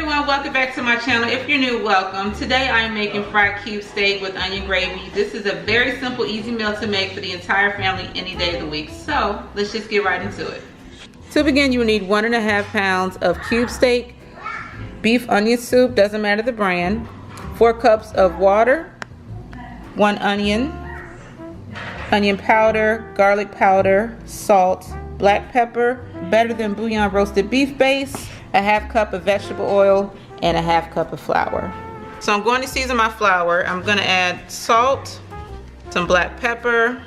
everyone, welcome back to my channel. If you're new, welcome. Today I am making fried cube steak with onion gravy. This is a very simple, easy meal to make for the entire family any day of the week. So let's just get right into it. To begin, you will need 1.5 pounds of cube steak, beef onion soup, doesn't matter the brand, 4 cups of water, 1 onion, onion powder, garlic powder, salt, black pepper, better than bouillon roasted beef base, a 1/2 cup of vegetable oil, and a 1/2 cup of flour. So I'm going to season my flour. I'm going to add salt, some black pepper,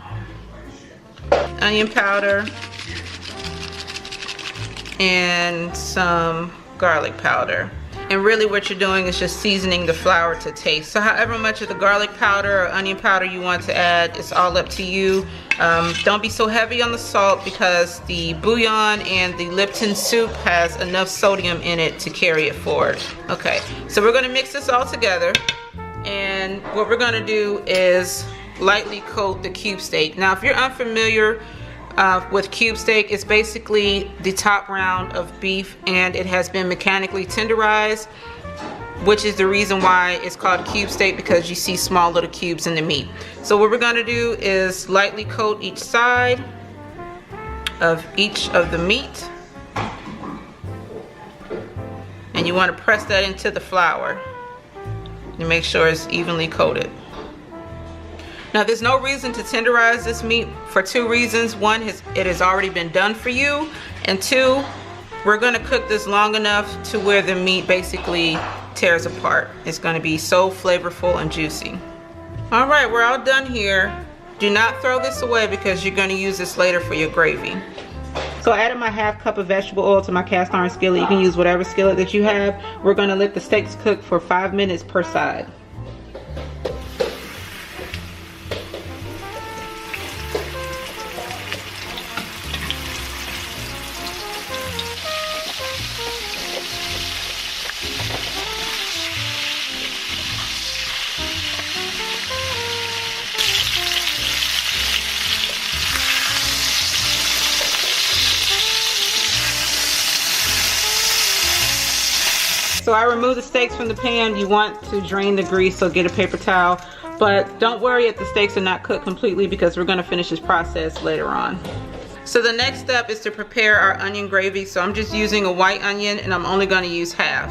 onion powder, and some garlic powder. And really what you're doing is just seasoning the flour to taste. So however much of the garlic powder or onion powder you want to add, it's all up to you. Don't be so heavy on the salt because the bouillon and the Lipton soup has enough sodium in it to carry it forward. Okay, so we're gonna mix this all together. And what we're gonna do is lightly coat the cube steak. Now if you're unfamiliar with cube steak, it's basically the top round of beef and it has been mechanically tenderized, which is the reason why it's called cube steak, because you see small little cubes in the meat. So what we're going to do is lightly coat each side of each of the meat, and you want to press that into the flour and make sure it's evenly coated. Now there's no reason to tenderize this meat for 2 reasons. One, it has already been done for you, and 2, we're going to cook this long enough to where the meat basically tears apart. It's going to be so flavorful and juicy. All right, we're all done here. Do not throw this away because you're going to use this later for your gravy. So I added my 1/2 cup of vegetable oil to my cast iron skillet. You can use whatever skillet that you have. We're going to let the steaks cook for 5 minutes per side. So I removed the steaks from the pan. You want to drain the grease, so get a paper towel. But don't worry if the steaks are not cooked completely because we're going to finish this process later on. So the next step is to prepare our onion gravy. So I'm just using a white onion and I'm only going to use half.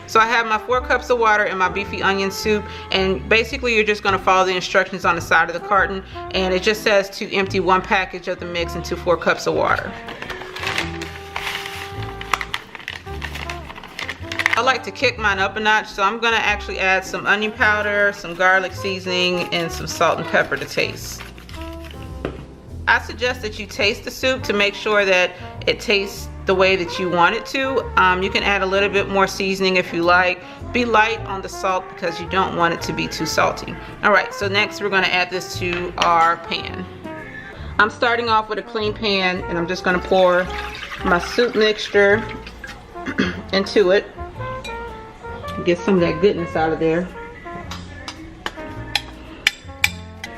So I have my 4 cups of water and my beefy onion soup, and basically you're just going to follow the instructions on the side of the carton, and it just says to empty 1 package of the mix into 4 cups of water. I like to kick mine up a notch, so I'm going to actually add some onion powder, some garlic seasoning, and some salt and pepper to taste. I suggest that you taste the soup to make sure that it tastes the way that you want it to. You can add a little bit more seasoning if you like. Be light on the salt because you don't want it to be too salty. Alright, so next we're going to add this to our pan. I'm starting off with a clean pan and I'm just going to pour my soup mixture into it. Get some of that goodness out of there.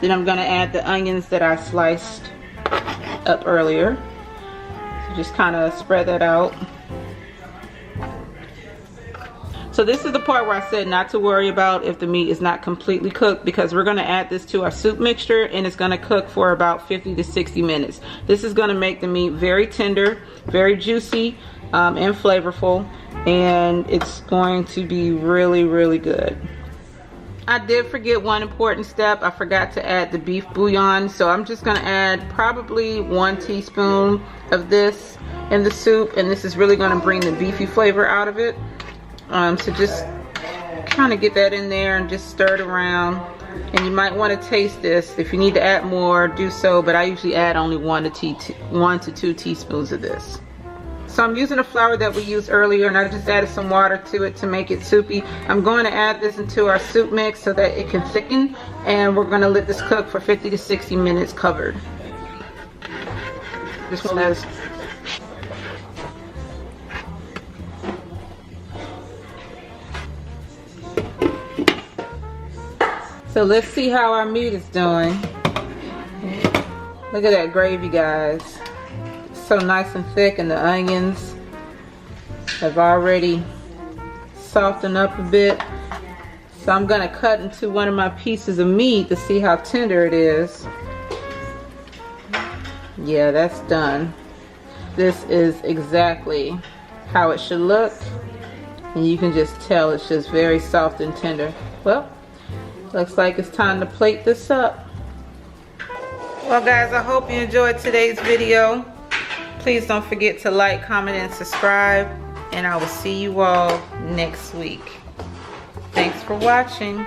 Then I'm going to add the onions that I sliced up earlier. So just kind of spread that out. So this is the part where I said not to worry about if the meat is not completely cooked, because we're going to add this to our soup mixture and it's going to cook for about 50 to 60 minutes. This is going to make the meat very tender, very juicy, and flavorful, and it's going to be really, really good. I did forget one important step. I forgot to add the beef bouillon, so I'm just going to add probably 1 teaspoon of this in the soup, and this is really going to bring the beefy flavor out of it. So just kind of get that in there and just stir it around, and you might want to taste this. If you need to add more, do so, but I usually add only 1 to 2 teaspoons of this. So I'm using the flour that we used earlier, and I just added some water to it to make it soupy. I'm going to add this into our soup mix so that it can thicken, and we're going to let this cook for 50 to 60 minutes covered. This one has So let's see how our meat is doing. Look at that gravy, guys. So nice and thick, and the onions have already softened up a bit. So I'm gonna cut into one of my pieces of meat to see how tender it is. Yeah, that's done. This is exactly how it should look. And you can just tell it's just very soft and tender. Well, looks like it's time to plate this up. Well guys, I hope you enjoyed today's video. Please don't forget to like, comment, and subscribe. And I will see you all next week. Thanks for watching.